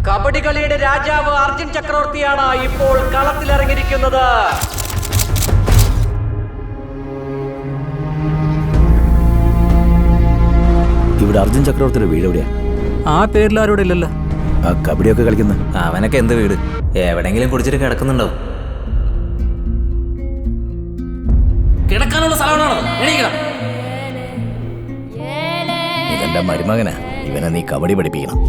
കബഡി കളിയുടെ രാജാവ് അർജുൻ ചക്രവർത്തിയാണ് ഇപ്പോൾ കളത്തിലിറങ്ങിയിരിക്കുന്നത്. ഇവിടെ അർജുൻ ചക്രവർത്തിയുടെ വീട് എവിടെയാ? ആ പേരിൽ ആരോടെ ഇല്ലല്ലോ. ആ കബഡിയൊക്കെ കളിക്കുന്ന അവനൊക്കെ എന്ത് വീട്? എവിടെങ്കിലും കുടിച്ചിട്ട് കിടക്കുന്നുണ്ടാവും. കിടക്കാനുള്ള സ്ഥലമാണോ? ഇതെന്റെ മരുമകനാ. ഇവനെ നീ കബഡി പഠിപ്പിക്കണം.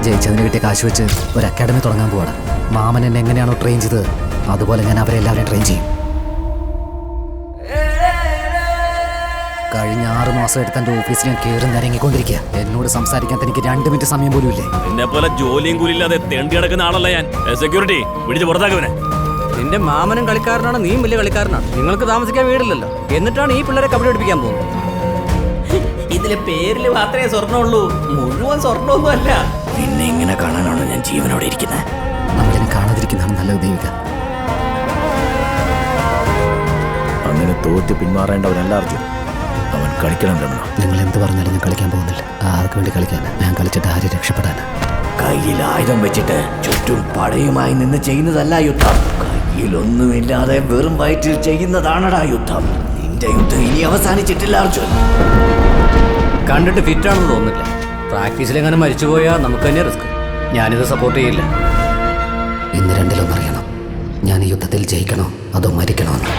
ജയിച്ചതിന് കിട്ടിയ കാശ് വെച്ച് ഒരു അക്കാഡമി തുടങ്ങാൻ പോവാണ്. മാമൻ എന്നെ എങ്ങനെയാണോ ട്രെയിൻ ചെയ്തത് അതുപോലെ ഞാൻ അവരെ എല്ലാവരെയും ട്രെയിൻ ചെയ്യും. കഴിഞ്ഞ 6 മാസമായിട്ട് തൻ്റെ ഓഫീസിൽ ഞാൻ കയറി നിരങ്ങിക്കൊണ്ടിരിക്കുക. എന്നോട് സംസാരിക്കാൻ തനിക്ക് 2 മിനിറ്റ് സമയം പോലും ഇല്ലേ? എന്നെ പോലെ ജോലിയും കൂലില്ലാതെ തേണ്ടി കിടക്കുന്ന ആളല്ല ഞാൻ. സെക്യൂരിറ്റി പിടിച്ച് പുറത്താക്കുവനെ. നിന്റെ മാമനും കളിക്കാരനാണ്, നീയും വലിയ കളിക്കാരനാണ്. നിങ്ങൾക്ക് താമസിക്കാൻ വീടില്ലല്ലോ, എന്നിട്ടാണ് ഈ പിള്ളേരെ കബഡി പഠിപ്പിക്കാൻ പോകുന്നത്. ഇതിലെ പേരിൽ മാത്രമേ സ്വർണ്ണമുള്ളൂ, മുഴുവൻ സ്വർണ്ണമൊന്നും അല്ല. പിന്നെ ഇങ്ങനെ കാണാനാണോ ഞാൻ ജീവനോടെ ഇരിക്കുന്നത്? നമ്മളെന്നെ കാണാതിരിക്കുന്നതാണ് നല്ലത് ദൈവിക. അങ്ങനെ തോറ്റ് പിന്മാറേണ്ടവനല്ല അർജുൻ. അവൻ കളിക്കണം രമണ. നിങ്ങൾ എന്ത് പറഞ്ഞാലും ഞാൻ കളിക്കാൻ പോകുന്നില്ല. ആർക്ക് വേണ്ടി കളിക്കാൻ? ഞാൻ കളിച്ചിട്ട് ആരും രക്ഷപ്പെടാൻ? കയ്യിൽ ആയുധം വെച്ചിട്ട് ചുറ്റും പടയുമായി നിന്ന് ചെയ്യുന്നതല്ല യുദ്ധം. കയ്യിലൊന്നുമില്ലാതെ വെറും വയറ്റിൽ ചെയ്യുന്നതാണടാ യുദ്ധം. നിന്റെ യുദ്ധം ഇനി അവസാനിച്ചിട്ടില്ല അർജുൻ. കണ്ടിട്ട് ഫിറ്റാണെന്ന് തോന്നുന്നില്ല. പ്രാക്ടീസിലെങ്ങനെ മരിച്ചുപോയാൽ നമുക്ക് തന്നെ റിസ്ക്. ഞാനിത് സപ്പോർട്ട് ചെയ്യില്ല. ഇന്ന് രണ്ടിലൊന്നറിയണം, ഞാൻ ഈ യുദ്ധത്തിൽ ജയിക്കണോ അതോ മരിക്കണോ എന്ന്.